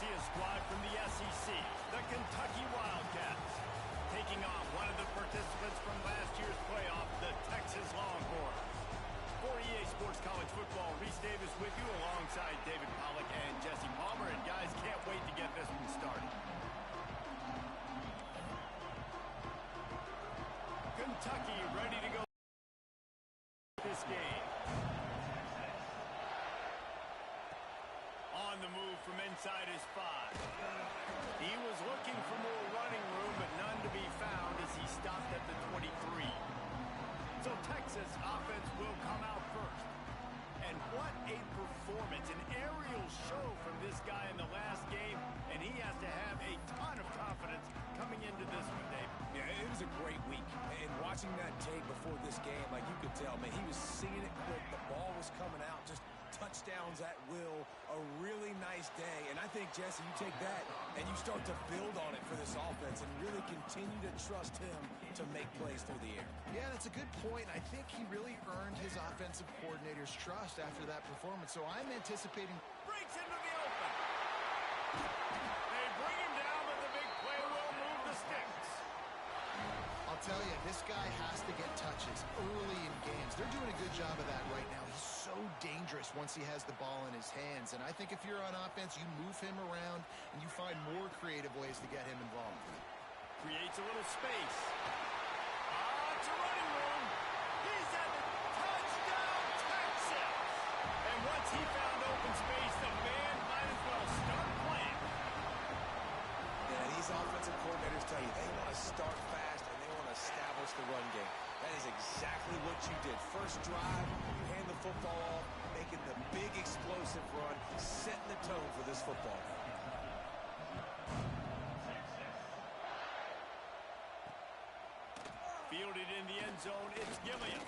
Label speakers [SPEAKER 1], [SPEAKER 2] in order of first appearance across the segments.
[SPEAKER 1] see a squad from the SEC, the Kentucky Wildcats, taking on one of the participants from last year's playoff, the Texas Longhorns. For EA Sports College Football, Reese Davis with you alongside David Pollack and Jesse Palmer. And guys, can't wait to get this one started. Kentucky ready to go this game. On the move from inside his 5. He was looking for more running room, but none to be found as he stopped at the 23. So Texas offense will come out first. And what a performance, an aerial show from this guy in the last game, and he has to have a ton of confidence coming into this one, Dave.
[SPEAKER 2] Yeah, it was a great week. And watching that tape before this game, like you could tell, man, he was seeing it quick. The ball was coming out, just touchdowns at will, a really nice day. And I think, Jesse, you take that and you start to build on it for this offense and really continue to trust him to make plays through the air.
[SPEAKER 3] Yeah, that's a good point. I think he really earned his offensive coordinator's trust after that performance. So I'm anticipating...
[SPEAKER 1] Breaks into the open. They bring him down, but the big play will move the sticks.
[SPEAKER 3] I'll tell you, this guy has to get touches early in games. They're doing a good job of that right now. He's so dangerous once he has the ball in his hands. And I think if you're on offense, you move him around and you find more creative ways to get him involved.
[SPEAKER 1] Creates a little space. It's a running room. He's at the touchdown, Texas. And once he found open space, the man might as well start playing.
[SPEAKER 2] Yeah, these offensive coordinators tell you they want to start fast and they want to establish the run game. That is exactly what you did. First drive, you hand the football off, making the big explosive run, setting the tone for this football game.
[SPEAKER 1] Fielded in the end zone, it's Gilliam.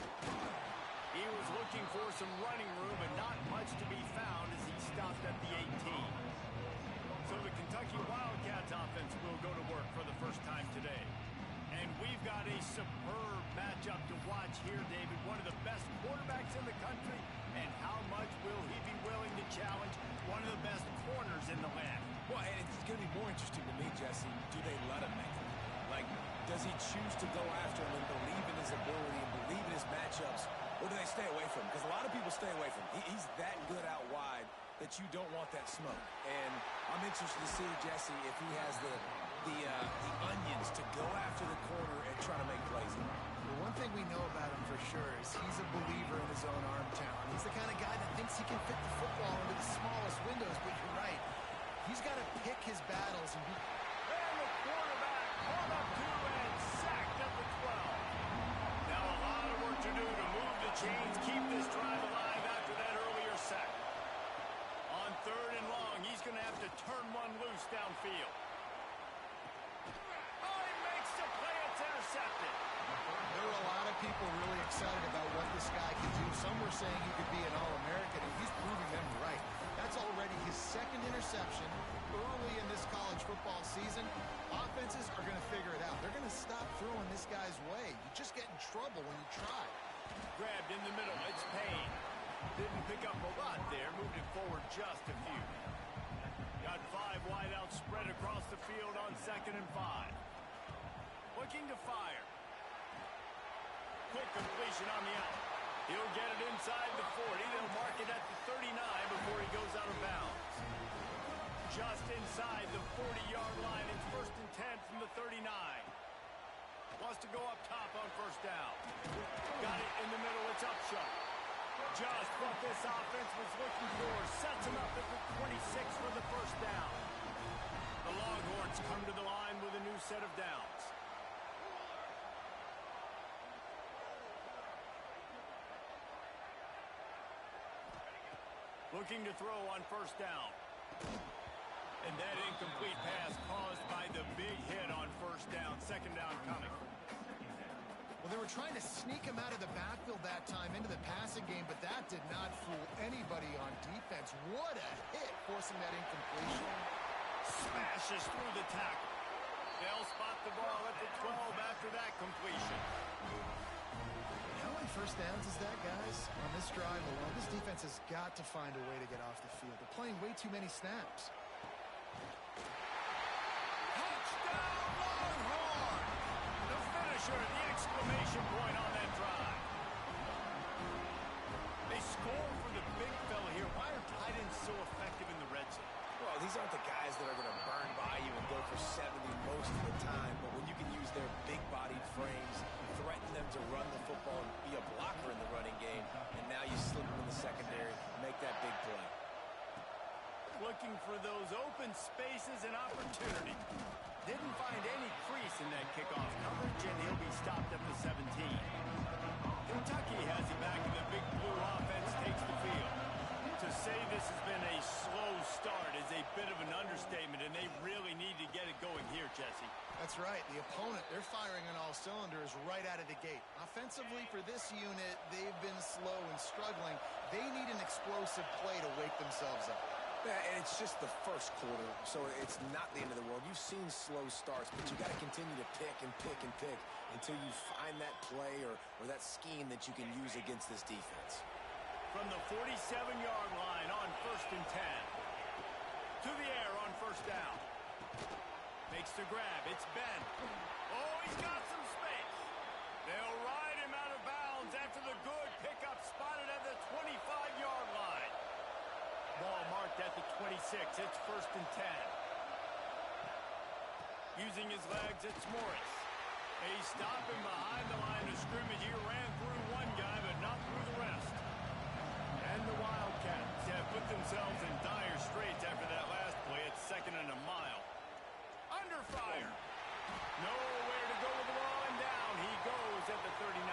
[SPEAKER 1] He was looking for some running room, but not much to be found as he stopped at the 18. So the Kentucky Wildcats offense will go to work for the first time today. And we've got a superb matchup to watch here, David. One of the best quarterbacks in the country. And how much will he be willing to challenge one of the best corners in the land?
[SPEAKER 2] Well, and it's going to be more interesting to me, Jesse. Do they let him make it? Like, does he choose to go after him and believe in his ability and believe in his matchups? Or do they stay away from him? Because a lot of people stay away from him. He's that good out wide that you don't want that smoke. And I'm interested to see, Jesse, if he has the onions to go after the corner and try to make plays.
[SPEAKER 3] Well, one thing we know about him for sure is he's a believer in his own arm talent. He's the kind of guy that thinks he can fit the football into the smallest windows, but you're right. He's got to pick his battles and be...
[SPEAKER 1] And the quarterback caught up to and sacked at the 12. Now a lot of work to do to move the chains, keep this drive alive after that earlier sack. On 3rd and long, he's going to have to turn one loose downfield. Intercepted.
[SPEAKER 3] There were a lot of people really excited about what this guy can do. Some were saying he could be an All-American, and he's proving them right. That's already his 2nd interception early in this college football season. Offenses are going to figure it out. They're going to stop throwing this guy's way. You just get in trouble when you try.
[SPEAKER 1] Grabbed in the middle. It's Payne. Didn't pick up a lot there. Moved it forward just a few. Got 5 wideouts spread across the field on 2nd and 5. Looking to fire. Quick completion on the out. He'll get it inside the 40. They'll mark it at the 39 before he goes out of bounds. Just inside the 40-yard line. It's 1st and 10 from the 39. Wants to go up top on 1st down. Got it in the middle. It's Upshaw. Just what this offense was looking for. Sets him up at the 26 for the 1st down. The Longhorns come to the line with a new set of downs. Looking to throw on 1st down. And that incomplete pass caused by the big hit on 1st down. 2nd down coming.
[SPEAKER 3] Well, they were trying to sneak him out of the backfield that time into the passing game, but that did not fool anybody on defense. What a hit, forcing that incompletion.
[SPEAKER 1] Smashes through the tackle. They'll spot the ball at the 12 after that completion.
[SPEAKER 3] How many 1st downs is that, guys? On this drive alone, this defense has got to find a way to get off the field. They're playing way too many snaps.
[SPEAKER 1] finisher, the exclamation point on that drive. They score for the big fella here. Why are tight ends so effective in the red zone?
[SPEAKER 2] Well, these aren't the guys that are going to burn by you and go for 70 most of the time, but when you can use their big-bodied frames, threaten them to run the football and be a blocker in the running game, and now you slip them in the secondary, make that big play.
[SPEAKER 1] Looking for those open spaces and opportunity. Didn't find any crease in that kickoff coverage, and he'll be stopped at the 17. Kentucky has it back, and the big blue offense takes the field. To say this has been a slow start is a bit of an understatement, and they really need to get it going here, Jesse.
[SPEAKER 3] That's right. The opponent, they're firing on all cylinders right out of the gate. Offensively, for this unit, they've been slow and struggling. They need an explosive play to wake themselves up.
[SPEAKER 2] Yeah, and it's just the first quarter, so it's not the end of the world. You've seen slow starts, but you got to continue to pick and pick and pick until you find that play or that scheme that you can use against this defense.
[SPEAKER 1] From the 47-yard line on 1st and 10. To the air on 1st down. Makes the grab. It's Ben. Oh, he's got some space. They'll ride him out of bounds after the good pickup spotted at the 25-yard line. Ball marked at the 26. It's 1st and 10. Using his legs, it's Morris. They stop him behind the line of scrimmage. He ran through one guy, but not through the rest. And the Wildcats have put themselves in dire straits after that last play. It's 2nd and a mile. Under fire. Nowhere to go with the ball, and down he goes at the 39.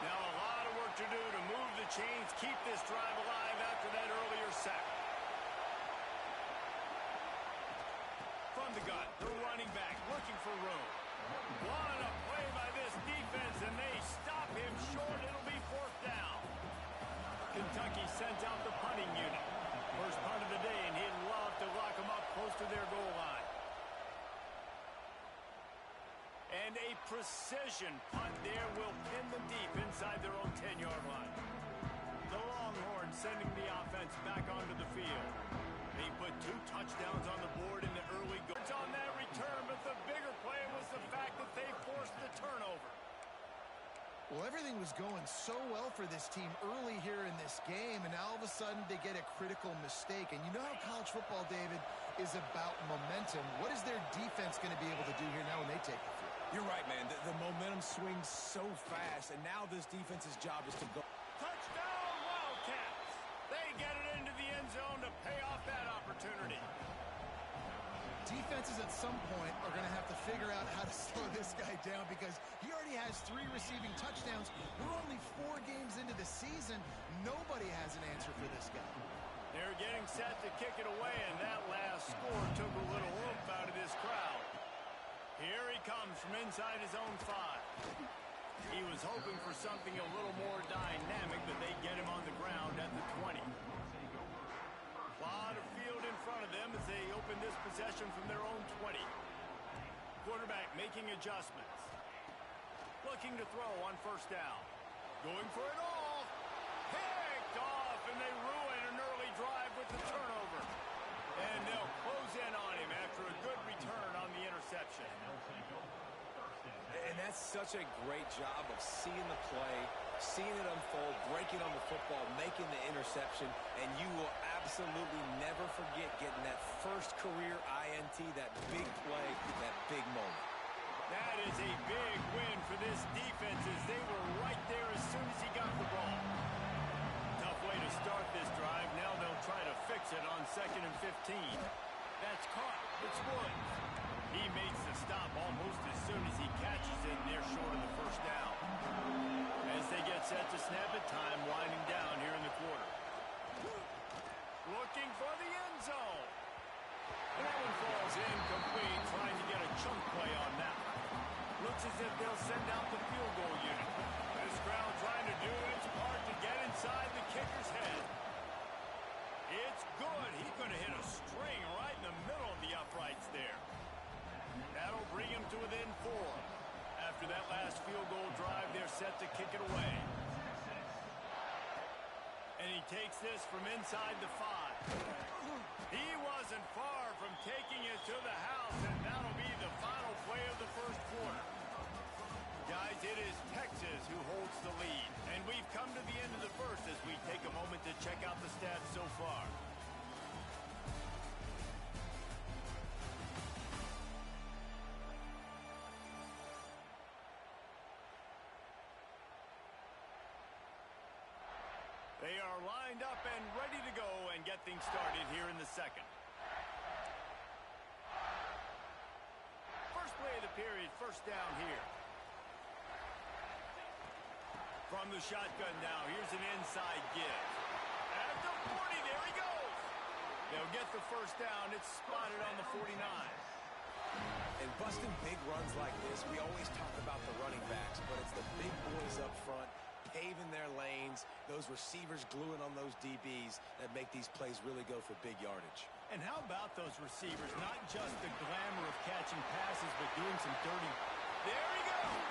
[SPEAKER 1] Now a lot of work to do to move the chains, keep this drive alive after that earlier sack. From the gun, the running back looking for room. What a play by this defense, and they stop him short. It'll be 4th down. Kentucky sent out the punting unit. First punt of the day, and he'd love to lock them up close to their goal line. And a precision punt there will pin them deep inside their own 10-yard line. The Longhorns sending the offense back onto the field. They put 2 touchdowns on the board in the early goals on that return, but the bigger play was the fact that they forced the turnover.
[SPEAKER 3] Well, everything was going so well for this team early here in this game, and now all of a sudden they get a critical mistake. And you know how college football, David, is about momentum. What is their defense going to be able to do here now when they take the field?
[SPEAKER 2] You're right, man. The momentum swings so fast, and now this defense's job is to go.
[SPEAKER 1] Touchdown, Wildcats! They get it into the end zone to pay off that opportunity.
[SPEAKER 3] Defenses at some point are going to have to figure out how to slow this guy down because he already has 3 receiving touchdowns. We're only 4 games into the season. Nobody has an answer for this guy.
[SPEAKER 1] They're getting set to kick it away, and that last score took a little oomph out of this crowd. Here he comes from inside his own 5. He was hoping for something a little more dynamic, but they get him on the ground at the 20. A lot of field in front of them as they open this possession from their own 20. Quarterback making adjustments. Looking to throw on 1st down. Going for it all. Picked off, and they ruin an early drive with the turnover. And they'll close in on him after a good return on the interception.
[SPEAKER 2] And that's such a great job of seeing the play, seeing it unfold, breaking on the football, making the interception, and you will absolutely never forget getting that first career INT, that big play, that big moment.
[SPEAKER 1] That is a big win for this defense as they were right there as soon as he got the ball. Tough way to start this drive. Now they'll try to fix it on 2nd and 15. That's caught. It's Woods. He makes the stop almost as soon as he catches it, and they're short of the 1st down. As they get set to snap it, time winding down here in the quarter. Looking for the end zone. And that one falls incomplete, trying to get a chunk play on that one. Looks as if they'll send out the field goal unit. This crowd trying to do its part to get inside the kicker's head. It's good. He's going to hit a string right in the middle of the uprights there. That'll bring him to within 4. After that last field goal drive, they're set to kick it away. And he takes this from inside the 5. He wasn't far from taking it to the house, and that'll be the final play of the 1st quarter. Guys, it is Texas who holds the lead. And we've come to the end of the first as we take a moment to check out the stats so far. They are lined up and ready to go and get things started here in the second. First play of the period, first down here. From the shotgun now, here's an inside give. At the 40, there he goes. They'll get the first down. It's spotted on the 49.
[SPEAKER 2] And busting big runs like this, we always talk about the running backs, but it's the big boys up front, paving their lanes, those receivers gluing on those DBs that make these plays really go for big yardage.
[SPEAKER 1] And how about those receivers? Not just the glamour of catching passes, but doing some dirty. There he goes.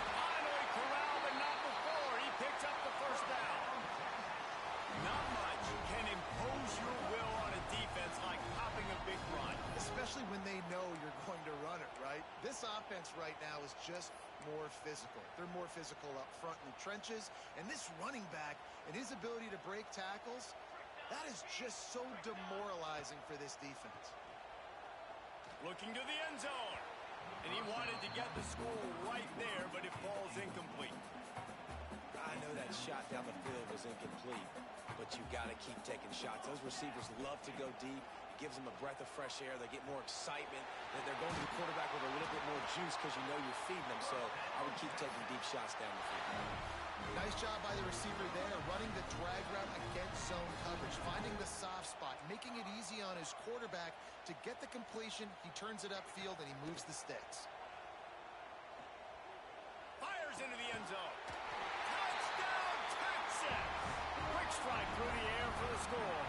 [SPEAKER 1] Finally corralled, but not before. He picks up the first down. Not much can impose your will on a defense like popping a big run.
[SPEAKER 3] Especially when they know you're going to run it, right? This offense right now is just more physical. They're more physical up front in the trenches. And this running back and his ability to break tackles, that is just so demoralizing for this defense.
[SPEAKER 1] Looking to the end zone. And he wanted to get the score right there, but it falls incomplete.
[SPEAKER 2] I know that shot down the field was incomplete, but you got to keep taking shots. Those receivers love to go deep. It gives them a breath of fresh air. They get more excitement. They're going to the quarterback with a little bit more juice because you know you're feeding them. So I would keep taking deep shots down the field.
[SPEAKER 3] Nice job by the receiver there, running the drag route against zone coverage, finding the soft spot, making it easy on his quarterback to get the completion. He turns it upfield, and he moves the sticks.
[SPEAKER 1] Fires into the end zone. Touchdown, Texas! Quick strike through the air for the score.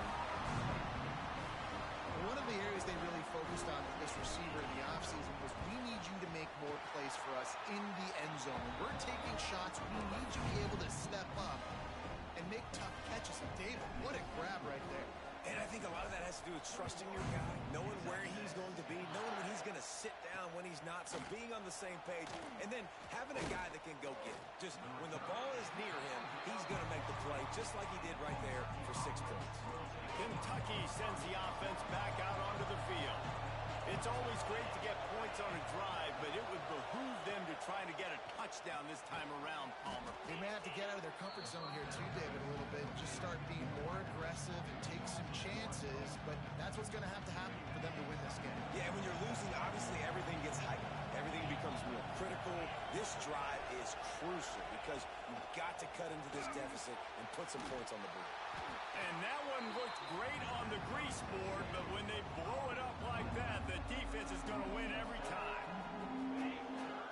[SPEAKER 3] One of the areas they really focused on with this receiver in the offseason was we need you to make more plays for us in the end zone. When we're taking shots, we need you to be able to step up and make tough catches. And David, what a grab right there.
[SPEAKER 2] And I think a lot of that has to do with trusting your guy, knowing where he's going to be, knowing when he's going to sit down, when he's not, so being on the same page, and then having a guy that can go get it. Just when the ball is near him, he's going to make the play, just like he did right there for 6 points.
[SPEAKER 1] Kentucky sends the offense back out onto the field. It's always great to get points on a drive, but it would behoove them to try to get a touchdown this time around, Palmer.
[SPEAKER 3] They may have to get out of their comfort zone here too, David, a little bit. Just start being more aggressive and take some chances, but that's what's going to happen for them to win this game.
[SPEAKER 2] Yeah, when you're losing, obviously everything gets heightened. Everything becomes more critical. This drive is crucial because you've got to cut into this deficit and put some points on the board.
[SPEAKER 1] And that one looked great on the grease board, but when they blow it up like that, the defense is going to win every time.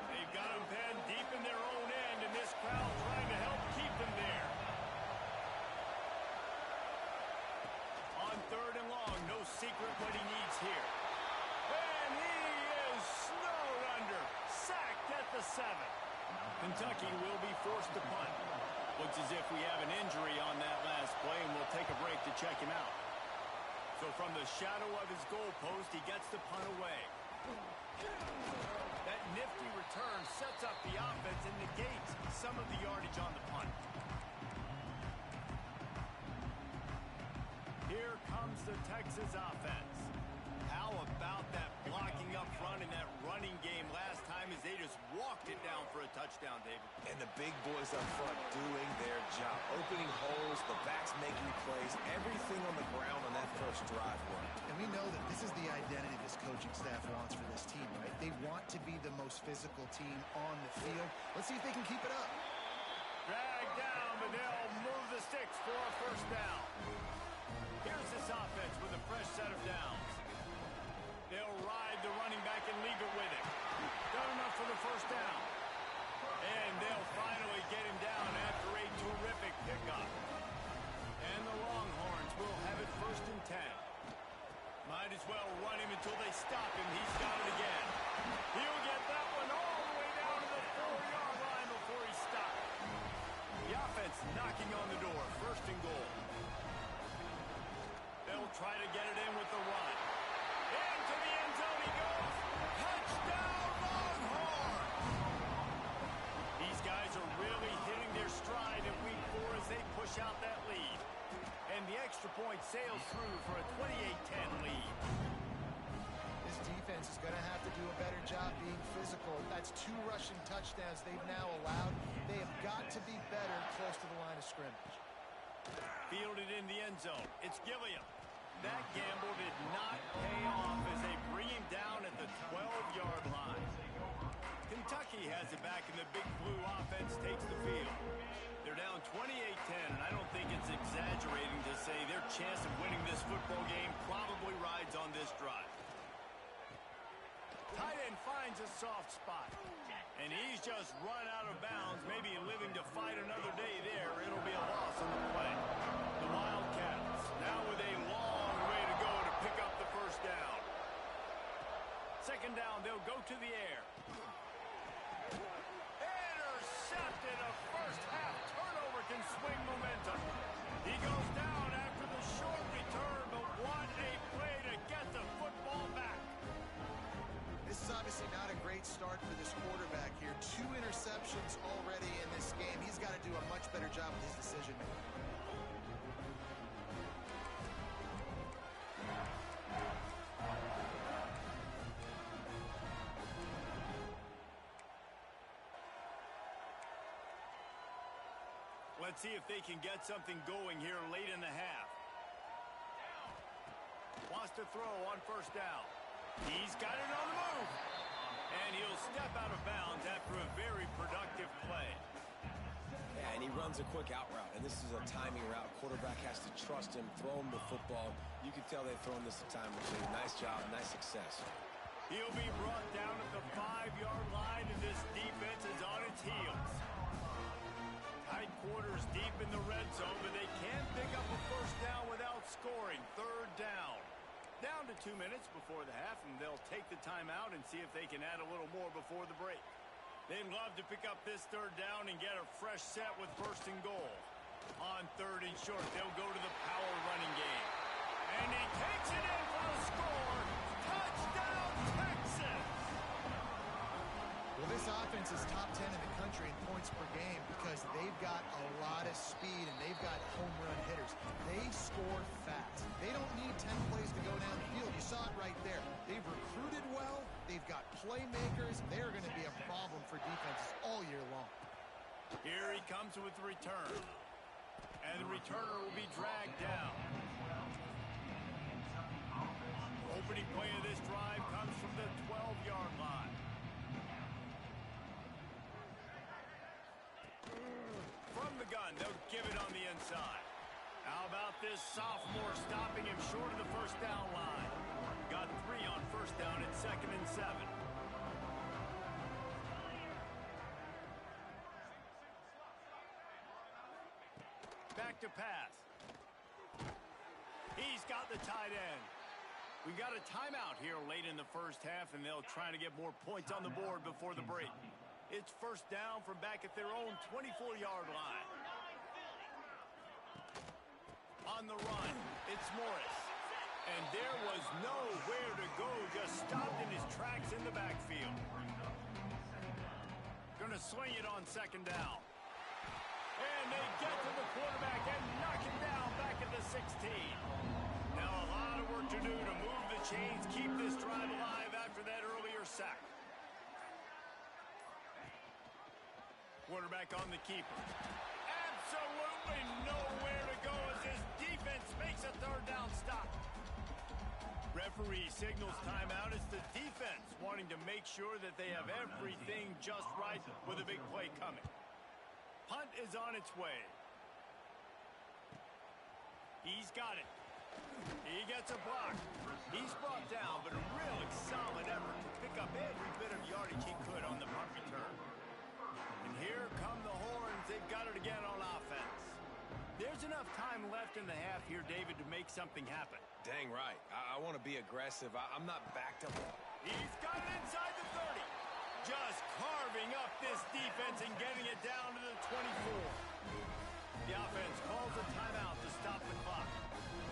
[SPEAKER 1] They've got them pinned deep in their own end, and this crowd trying to help keep them there. On 3rd and long, no secret what he needs here. And he is snowed under, sacked at the 7. Kentucky will be forced to punt. Looks as if we have an injury on that last play, and we'll take a break to check him out. So from the shadow of his goalpost, he gets the punt away. That nifty return sets up the offense and negates some of the yardage on the punt. Here comes the Texas offense. How about that blocking up front in that running game last time as they just walked it down for a touchdown, David?
[SPEAKER 2] And the big boys up front doing their job. Opening holes, the backs making plays, everything on the ground on that first drive worked.
[SPEAKER 3] And we know that this is the identity this coaching staff wants for this team, right? They want to be the most physical team on the field. Let's see if they can keep it up.
[SPEAKER 1] Drag down, but they'll move the sticks for a first down. Here's this offense with a fresh set of downs. They'll ride the running back and leave it with him. Done enough for the first down. And they'll finally get him down after a terrific pickup. And the Longhorns will have it 1st and 10. Might as well run him until they stop him. He's got it again. He'll get that one all the way down to the 4-yard line before he's stopped. The offense knocking on the door. 1st and goal. They'll try to get it in with the run. Into the end zone he goes. Touchdown, Longhorns! guys are really hitting their stride in week 4 as they push out that lead. And the extra point sails through for a 28-10 lead.
[SPEAKER 3] This defense is going to have to do a better job being physical. That's 2 rushing touchdowns they've now allowed. They have got to be better close to the line of scrimmage.
[SPEAKER 1] Fielded in the end zone. It's Gilliam. That gamble did not pay off as they bring him down at the 12-yard line. Kentucky has it back, and the Big Blue offense takes the field. They're down 28-10, and I don't think it's exaggerating to say their chance of winning this football game probably rides on this drive. Tight end finds a soft spot, and he's just run out of bounds, maybe living to fight another day there. It'll be a loss on the play. The Wildcats now with a long way to go to pick up the first down. Second down, they'll go to the air. Intercepted. A first half turnover can swing momentum. He goes down after the short return, but what a play to get the football back.
[SPEAKER 3] This is obviously not a great start for this quarterback here. 2 interceptions already in this game. He's got to do a much better job with his decision making.
[SPEAKER 1] Let's see if they can get something going here late in the half. Wants to throw on first down. He's got it on the move. And he'll step out of bounds after a very productive play.
[SPEAKER 2] Yeah, and he runs a quick out route, and this is a timing route. Quarterback has to trust him, throw him the football. You can tell they've thrown this a time or two. Nice job, nice success.
[SPEAKER 1] He'll be brought down at the 5-yard line, and this defense is on its heels. Tight quarters deep in the red zone, but they can't pick up a first down without scoring. Third down. Down to 2 minutes before the half, and they'll take the timeout and see if they can add a little more before the break. They'd love to pick up this third down and get a fresh set with first and goal. On 3rd and short, they'll go to the power running game. And he takes it in for the score. Touchdown, Texas!
[SPEAKER 3] Well, this offense is top 10 in the country in points per game because they've got a lot of speed and they've got home run hitters. They score fast. They don't need 10 plays to go down the field. You saw it right there. They've recruited well. They've got playmakers. They're going to be a problem for defenses all year long.
[SPEAKER 1] Here he comes with the return. And the returner will be dragged down. Opening play of this drive comes from the 12-yard line. From the gun, they'll give it on the inside. How about this sophomore stopping him short of the first down line? Got 3 on first down at 2nd and 7. Back to pass. He's got the tight end. We got a timeout here late in the first half, and they'll try to get more points on the board before the break. It's first down from back at their own 24-yard line. On the run, it's Morris. And there was nowhere to go, just stopped in his tracks in the backfield. Gonna swing it on 2nd down. And they get to the quarterback and knock him down back at the 16. Now a lot of work to do to move the chains, keep this drive alive after that earlier sack. Quarterback on the keeper. Absolutely nowhere to go as this defense makes a 3rd down stop. Referee signals timeout. It's the defense wanting to make sure that they have everything just right with a big play coming. Punt is on its way. He's got it. He gets a block. He's brought down, but a really solid effort to pick up every bit of yardage he could on the punt return. And here come the horns. They've got it again on offense. There's enough time left in the half here, David, to make something happen.
[SPEAKER 2] Dang right. I want to be aggressive. I'm not backed up.
[SPEAKER 1] He's got it inside the 30. Just carving up this defense and getting it down to the 24. The offense calls a timeout to stop the clock.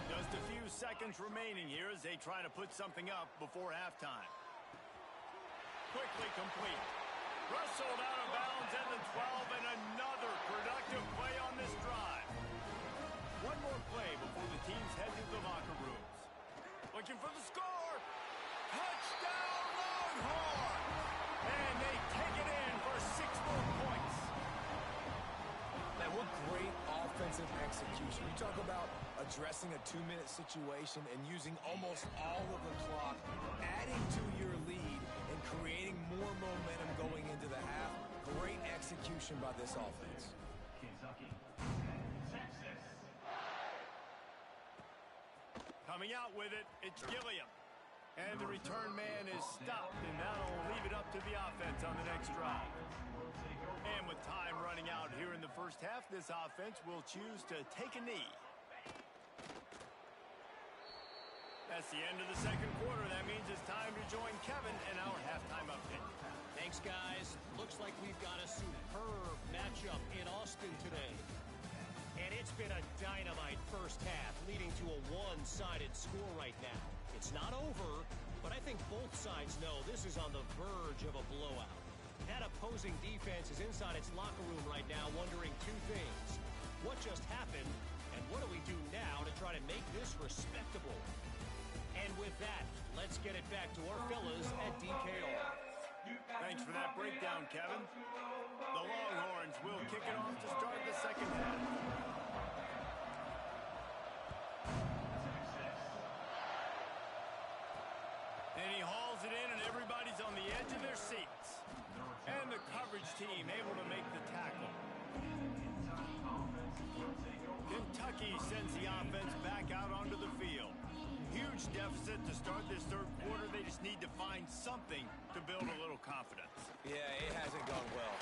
[SPEAKER 1] Just a few seconds remaining here as they try to put something up before halftime. Quickly complete. Wrestled out of bounds at the 12, and another productive play on this drive. One more play before the teams head to the locker rooms. Looking for the score. Touchdown, Longhorns! And they take it in for 6 more points.
[SPEAKER 2] Man, what great offensive execution. You talk about addressing a 2-minute situation and using almost all of the clock, adding to your lead, and creating more momentum going into the half. Great execution by this offense.
[SPEAKER 1] Coming out with it, it's Gilliam. And the return man is stopped, and that'll leave it up to the offense on the next drive. And with time running out here in the first half, this offense will choose to take a knee. That's the end of the second quarter. That means it's time to join Kevin in our halftime update.
[SPEAKER 4] Thanks, guys. Looks like we've got a superb matchup in Austin today. And it's been a dynamite first half, leading to a one-sided score right now. It's not over, but I think both sides know this is on the verge of a blowout. That opposing defense is inside its locker room right now wondering 2 things. What just happened, and what do we do now to try to make this respectable? And with that, let's get it back to our fellas at DKR.
[SPEAKER 1] Thanks for that breakdown, Kevin. The Longhorns will kick it off to start the second half. And he hauls it in, and everybody's on the edge of their seats. And the coverage team able to make the tackle. Kentucky sends the offense back out onto the field. Huge deficit to start this third quarter. They just need to find something to build a little confidence.
[SPEAKER 2] Yeah, it hasn't gone well.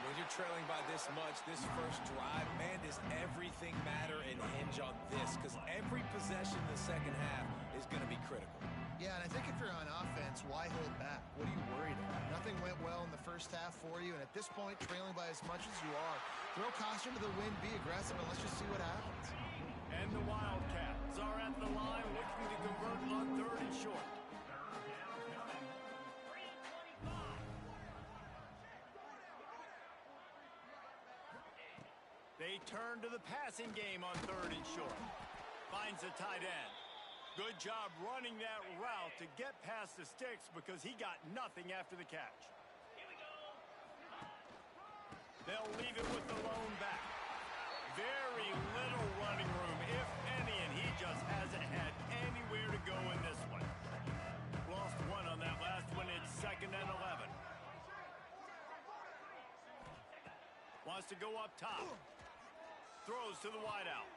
[SPEAKER 2] When you're trailing by this much, this first drive, man, does everything matter and hinge on this? Because every possession in the second half is going to be critical.
[SPEAKER 3] Yeah, and I think if you're on offense, why hold back? What are you worried about? Nothing went well in the first half for you, and at this point, trailing by as much as you are, throw caution to the wind, be aggressive, and let's just see what happens.
[SPEAKER 1] And the Wildcats are at the line looking to convert on 3rd and short. They turn to the passing game on 3rd and short. Finds a tight end. Good job running that route to get past the sticks because he got nothing after the catch. They'll leave it with the lone back. Very little running room, if any, and he just hasn't had anywhere to go in this one. Lost one on that last one. It's 2nd and 11. Wants to go up top. Throws to the wideout.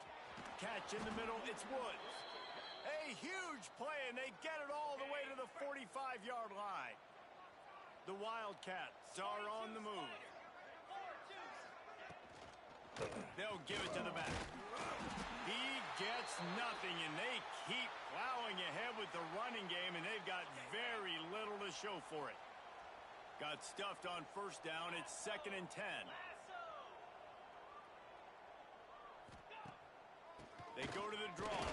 [SPEAKER 1] Catch in the middle. It's Woods. A huge play, and they get it all the way to the 45-yard line. The Wildcats are on the move. They'll give it to the back. He gets nothing, and they keep plowing ahead with the running game, and they've got very little to show for it. Got stuffed on first down. It's 2nd and 10. They go to the draw.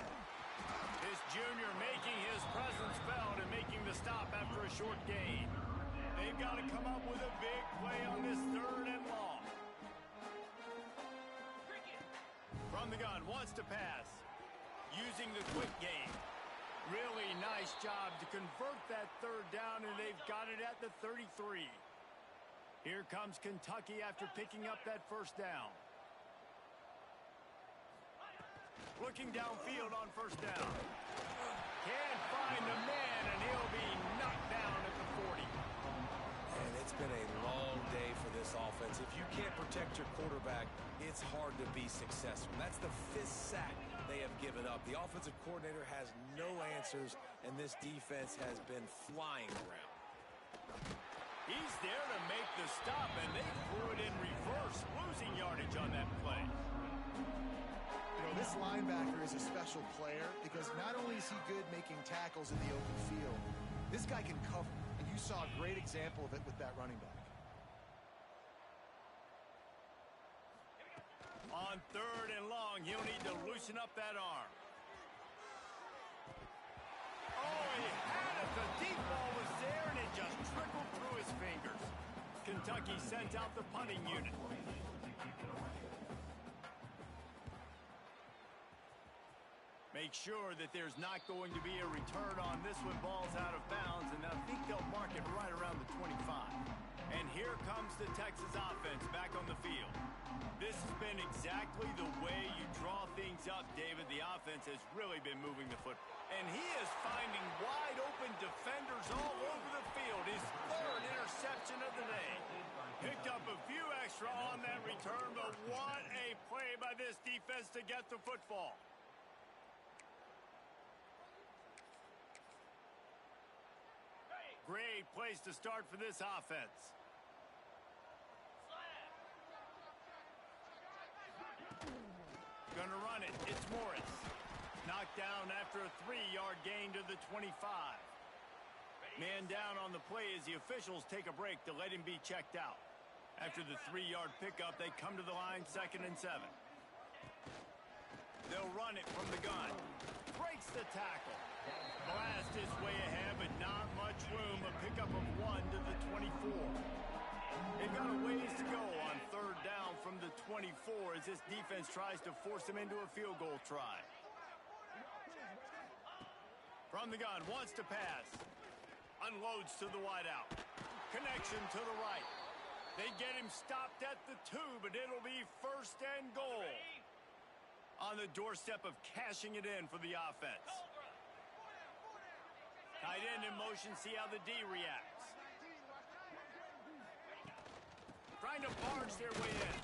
[SPEAKER 1] This junior making his presence felt and making the stop after a short gain. They've got to come up with a big play on this 3rd and long. From the gun, wants to pass. Using the quick game. Really nice job to convert that 3rd down, and they've got it at the 33. Here comes Kentucky after picking up that first down. Looking downfield on first down. Can't find the man, and he'll be knocked down at the 40.
[SPEAKER 2] And it's been a long day for this offense. If you can't protect your quarterback, it's hard to be successful. That's the 5th sack they have given up. The offensive coordinator has no answers, and this defense has been flying around.
[SPEAKER 1] He's there to make the stop, and they threw it in reverse, losing yardage on that play.
[SPEAKER 3] You know, this linebacker is a special player because not only is he good making tackles in the open field, this guy can cover, and you saw a great example of it with that running back.
[SPEAKER 1] On 3rd and long, he'll need to loosen up that arm. Oh, he had it. The deep ball was there, and it just trickled through his fingers. Kentucky sent out the punting unit. Make sure that there's not going to be a return on this when ball's out of bounds, and I think they'll mark it right around the 25. And here comes the Texas offense back on the field. This has been exactly the way you draw things up, David. The offense has really been moving the football. And he is finding wide-open defenders all over the field. His third interception of the day. Picked up a few extra on that return, but what a play by this defense to get the football. Great place to start for this offense. Gonna run it. It's Morris. Knocked down after a 3-yard gain to the 25. Man down on the play as the officials take a break to let him be checked out. After the 3-yard pickup, they come to the line, 2nd and 7. They'll run it from the gun. Breaks the tackle. Blast his way ahead, but not much room. A pickup of 1 to the 24. They've got a ways to go on 3rd down from the 24 as this defense tries to force him into a field goal try. From the gun, wants to pass. Unloads to the wideout. Connection to the right. They get him stopped at the 2, but it'll be 1st and goal. On the doorstep of cashing it in for the offense. Tight end in motion, see how the D reacts. Trying to barge their way in.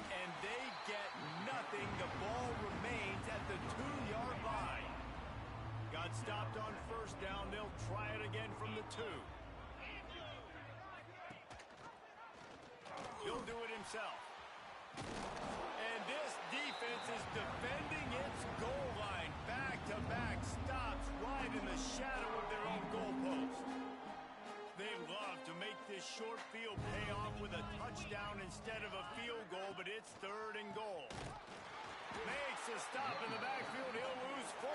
[SPEAKER 1] And they get nothing. The ball remains at the 2-yard line. Got stopped on 1st down. They'll try it again from the 2. He'll do it himself. And this defense is defending its goal line. Back-to-back stops right in the shadow of their own goalpost. They love to make this short field pay off with a touchdown instead of a field goal, but it's 3rd and goal. Makes a stop in the backfield. He'll lose 4.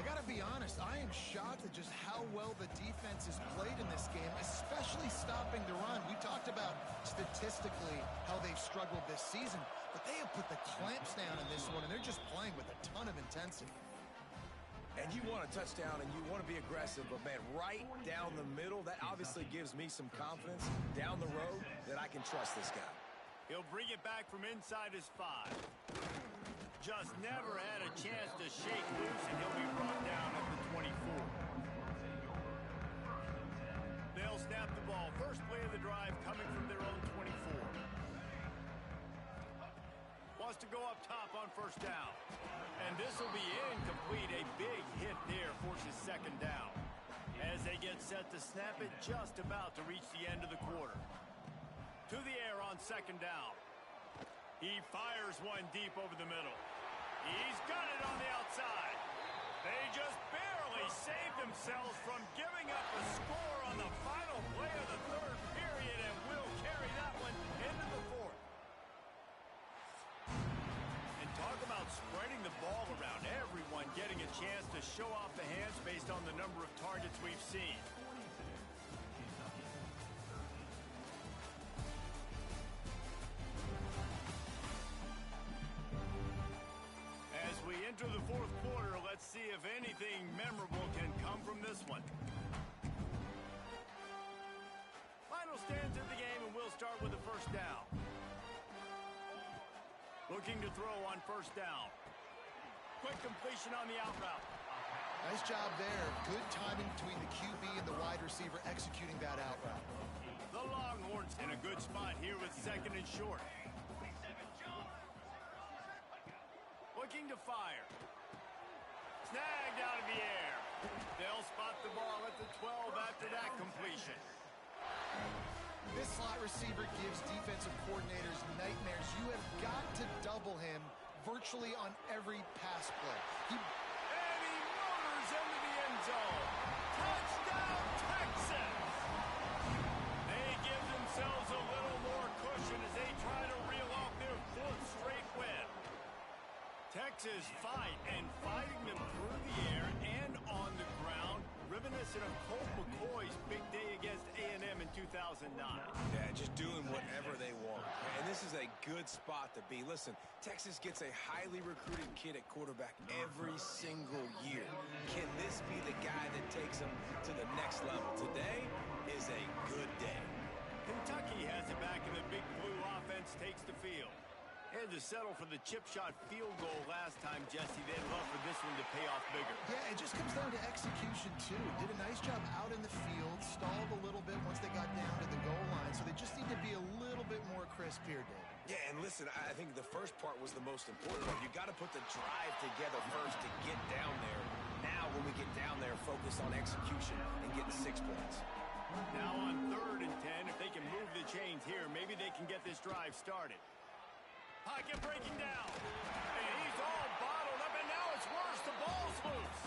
[SPEAKER 3] I got to be honest, I am shocked at just how well the defense has played in this game, especially stopping the run. We talked about statistically how they've struggled this season, but they have put the clamps down in this one, and they're just playing with a ton of intensity.
[SPEAKER 2] And you want a touchdown and you want to be aggressive, but man, right down the middle, that obviously gives me some confidence down the road that I can trust this guy.
[SPEAKER 1] He'll bring it back from inside his 5. Just never had a chance to shake loose, and he'll be brought down at the 24. They'll snap the ball. First play of the drive coming from their own 24. Wants to go up top on 1st down. And this will be incomplete. A big hit there forces 2nd down. As they get set to snap it, just about to reach the end of the quarter. To the air on 2nd down. He fires one deep over the middle. He's got it on the outside. They just barely saved themselves from giving up a score on the final play of the 3rd period, and will carry that one into the 4th. And talk about spreading the ball around. Everyone getting a chance to show off the hands based on the number of targets we've seen. We enter the 4th quarter. Let's see if anything memorable can come from this one. Final stands of the game, and we'll start with the 1st down. Looking to throw on 1st down. Quick completion on the out route.
[SPEAKER 3] Nice job there. Good timing between the QB and the wide receiver executing that out route.
[SPEAKER 1] The Longhorns in a good spot here with 2nd and short. Looking to fire. Snagged out of the air. They'll spot the ball at the 12 after that completion.
[SPEAKER 3] This slot receiver gives defensive coordinators nightmares. You have got to double him virtually on every pass play.
[SPEAKER 1] And he motors into the end zone. Touchdown, Texas! They give themselves a little more cushion as they try to reel off their 4th straight win. Texas fighting them through the air and on the ground, reminiscent of Colt McCoy's big day against A&M 2009.
[SPEAKER 2] Yeah, just doing whatever they want. And this is a good spot to be. Listen, Texas gets a highly recruited kid at quarterback every single year. Can this be the guy that takes them to the next level? Today is a good day.
[SPEAKER 1] Kentucky has it back, and the Big Blue offense takes the field. Had to settle for the chip shot field goal last time, Jesse. They'd love for this one to pay off bigger.
[SPEAKER 3] Yeah, it just comes down to execution, too. Did a nice job out in the field, stalled a little bit once they got down to the goal line, so they just need to be a little bit more crisp here, Dave.
[SPEAKER 2] Yeah, and listen, I think the first part was the most important part. You got to put the drive together first to get down there. Now, when we get down there, focus on execution and getting 6 points.
[SPEAKER 1] Now on 3rd and 10, if they can move the chains here, maybe they can get this drive started. Pocket breaking down. And he's all bottled up, and now it's worse. The ball's loose.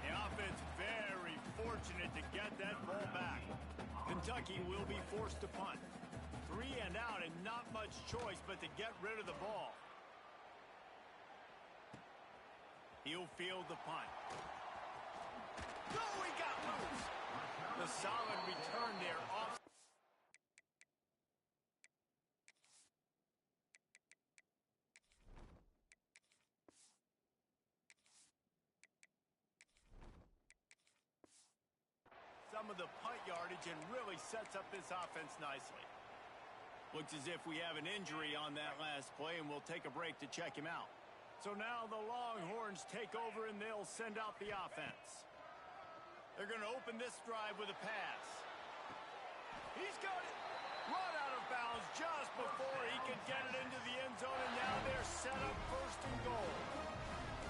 [SPEAKER 1] The offense very fortunate to get that ball back. Kentucky will be forced to punt. 3 and out, and not much choice but to get rid of the ball. He'll field the punt. Oh, he got loose. The solid return there off. Some of the punt yardage and really sets up this offense nicely. Looks as if we have an injury on that last play, and we'll take a break to check him out. So now the Longhorns take over, and they'll send out the offense. They're going to open this drive with a pass. He's got it. Run out of bounds just before he could get it into the end zone, and now they're set up 1st and goal.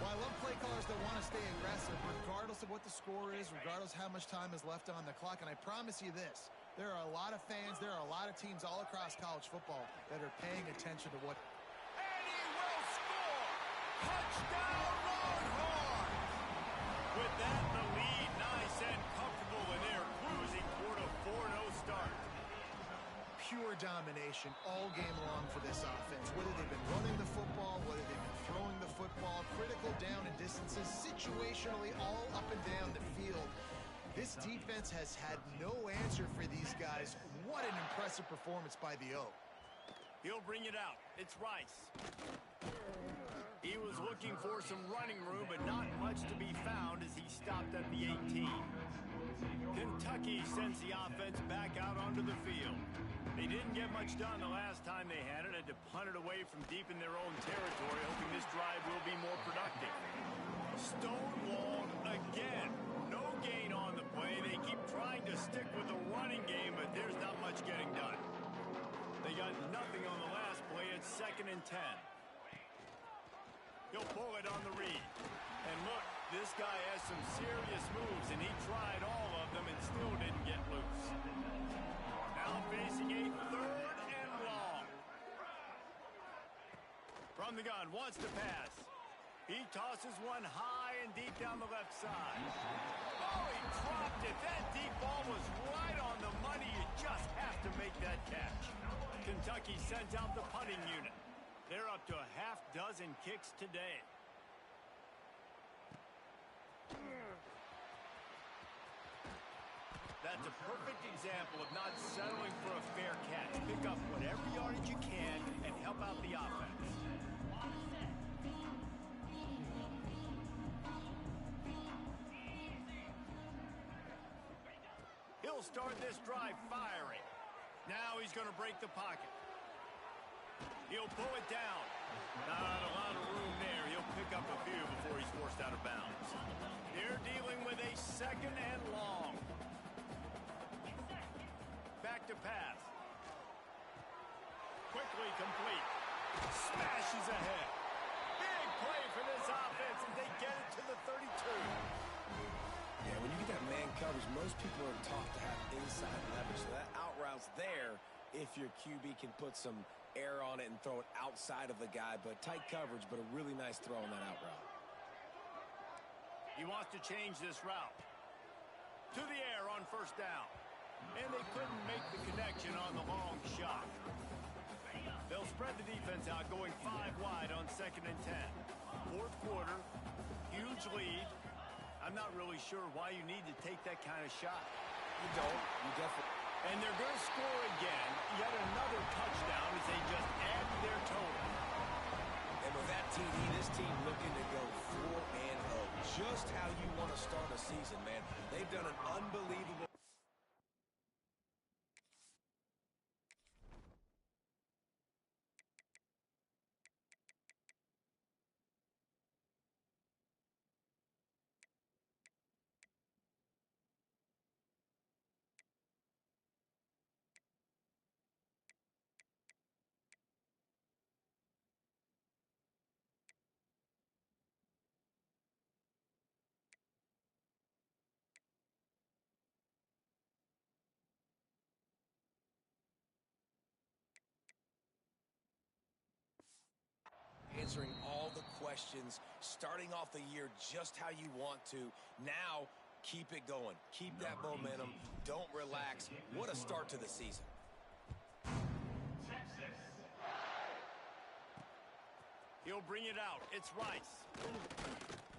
[SPEAKER 3] Well, I love play callers that want to stay aggressive, regardless of what the score is, regardless how much time is left on the clock. And I promise you this, there are a lot of fans, there are a lot of teams all across college football that are paying attention to what...
[SPEAKER 1] And he will score! Touchdown, Longhorns! With that, the lead nice and comfortable, and they're cruising toward a 4-0 start.
[SPEAKER 3] Pure domination all game long for this offense. Whether they've been running the football, whether they've been throwing the football, critical down and distances, situationally all up and down the field. This defense has had no answer for these guys. What an impressive performance by the O.
[SPEAKER 1] He'll bring it out. It's Rice. He was looking for some running room, but not much to be found as he stopped at the 18. Kentucky sends the offense back out onto the field. They didn't get much done the last time they had it. Had to punt it away from deep in their own territory, hoping this drive will be more productive. Stonewalled again. No gain on the play. They keep trying to stick with the running game, but there's not much getting done. They got nothing on the last play. It's 2nd and 10. He'll pull it on the read. And look, this guy has some serious moves, and he tried all of them and still didn't get loose. Now facing a 3rd and long. From the gun, wants to pass. He tosses one high and deep down the left side. Oh, he dropped it. That deep ball was right on the money. You just have to make that catch. Kentucky sends out the punting unit. They're up to a half-dozen kicks today. That's a perfect example of not settling for a fair catch. Pick up whatever yardage you can and help out the offense. He'll start this drive firing. Now he's going to break the pocket. He'll pull it down. Not a lot of room there. He'll pick up a few before he's forced out of bounds. They're dealing with a 2nd and long. Back to pass. Quickly complete. Smashes ahead. Big play for this offense as they get it to the 32.
[SPEAKER 2] Yeah, when you get that man coverage, most people are taught to have inside leverage. So that out route's there if your QB can put some air on it and throw it outside of the guy. But tight coverage, but a really nice throw on that out route.
[SPEAKER 1] He wants to change this route. To the air on 1st down. And they couldn't make the connection on the long shot. They'll spread the defense out, going 5 wide on 2nd and 10. 4th quarter, huge lead. I'm not really sure why you need to take that kind of shot.
[SPEAKER 2] You don't. You definitely...
[SPEAKER 1] And they're going to score again. Yet another touchdown as they just add to their total.
[SPEAKER 2] And with that TD, this team looking to go 4-0. Just how you want to start a season, man. They've done an unbelievable... answering all the questions, starting off the year just how you want to. Now, keep it going. Keep that momentum. Don't relax. What a start to the season.
[SPEAKER 1] He'll bring it out. It's Rice.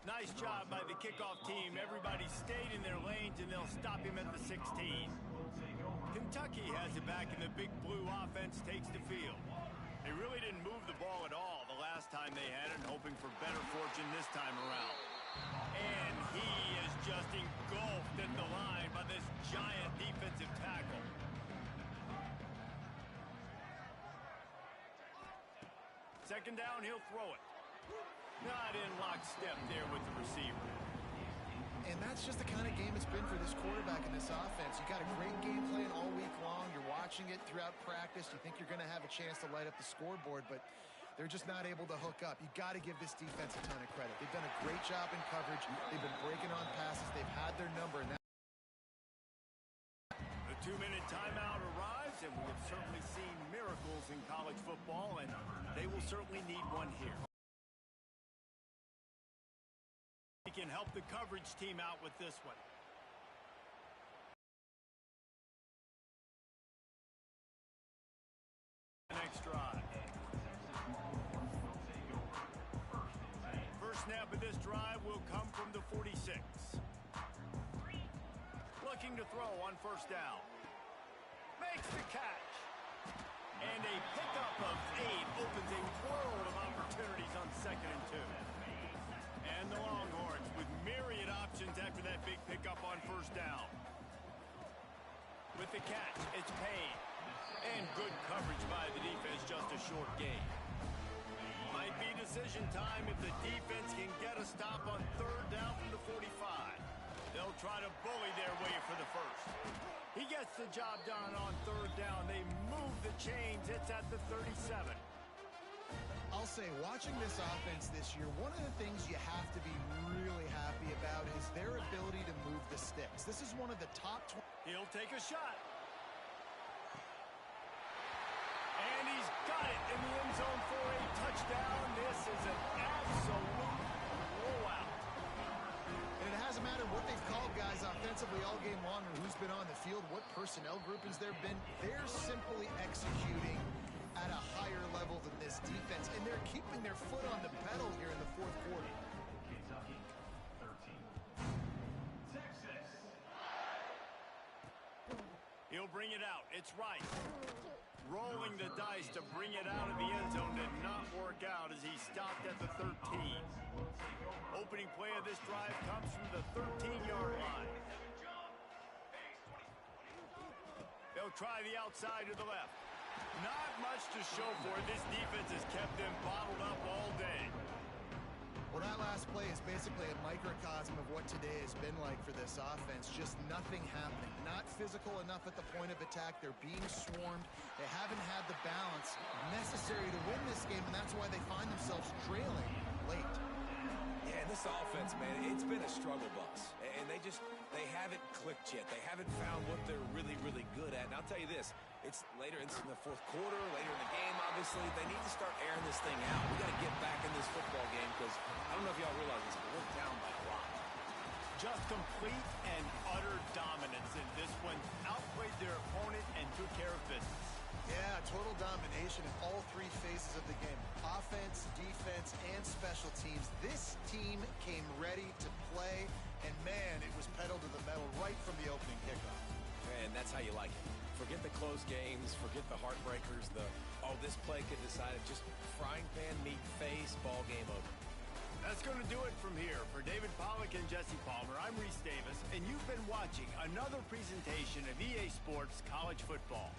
[SPEAKER 1] Nice job by the kickoff team. Everybody stayed in their lanes, and they'll stop him at the 16. Kentucky has it back, and the big blue offense takes the field. They really didn't move the ball at all the last time they had it, hoping for better fortune this time around. And he is just engulfed at the line by this giant defensive tackle. Second down, he'll throw it. Not in lockstep there with the receiver.
[SPEAKER 3] And that's just the kind of game it's been for this quarterback in this offense. You got a great game plan all week long. You're watching it throughout practice. You think you're going to have a chance to light up the scoreboard, but they're just not able to hook up. You got to give this defense a ton of credit. They've done a great job in coverage. They've been breaking on passes. They've had their number. And
[SPEAKER 1] the 2-minute timeout arrives, and we have certainly seen miracles in college football, and they will certainly need one here. He can help the coverage team out with this one. Next drive. First snap of this drive will come from the 46. Looking to throw on first down. Makes the catch. And a pickup of 8 opens a world of opportunities on 2nd and 2. And the Longhorns with myriad options after that big pickup on first down. With the catch, it's Payne. And good coverage by the defense, just a short gain. Might be decision time if the defense can get a stop on third down from the 45. They'll try to bully their way for the first. He gets the job done on third down. They move the chains. It's at the 37.
[SPEAKER 3] I'll say, watching this offense this year, one of the things you have to be really happy about is their ability to move the sticks. This is one of the top 20.
[SPEAKER 1] He'll take a shot. And he's got it in the end zone for a touchdown. This is an absolute blowout.
[SPEAKER 3] And it hasn't mattered what they've called guys offensively all game long or who's been on the field, what personnel groupings there have been. They're simply executing at a higher level than this defense, and they're keeping their foot on the pedal here in the fourth quarter.
[SPEAKER 5] Kentucky 13. Texas.
[SPEAKER 1] He'll bring it out. It's Rice. Rolling the dice to bring it out of the end zone did not work out as he stopped at the 13. Opening play of this drive comes from the 13-yard line. They'll try the outside to the left. Not much to show for it. This defense has kept them bottled up all day.
[SPEAKER 3] Well, that last play is basically a microcosm of what today has been like for this offense. Just nothing happening. Not physical enough at the point of attack. They're being swarmed. They haven't had the balance necessary to win this game, and that's why they find themselves trailing late.
[SPEAKER 2] Yeah, and this offense, man, it's been a struggle bus. And they haven't clicked yet. They haven't found what they're really, really good at. And I'll tell you this, it's later in the fourth quarter, later in the game, obviously. They need to start airing this thing out. We got to get back in this football game because I don't know if y'all realize this, but we're down by a lot.
[SPEAKER 1] Just complete and utter dominance in this one. Outplayed their opponent and took care of business.
[SPEAKER 3] Yeah, total domination in all three phases of the game. Offense, defense, and special teams. This team came ready to play, and man, it was pedal to the metal right from the opening kickoff.
[SPEAKER 2] And that's how you like it. Forget the close games, forget the heartbreakers, oh, this play could decide it. Just frying pan meet face, ball game over.
[SPEAKER 1] That's going to do it from here. For David Pollack and Jesse Palmer, I'm Reese Davis, and you've been watching another presentation of EA Sports College Football.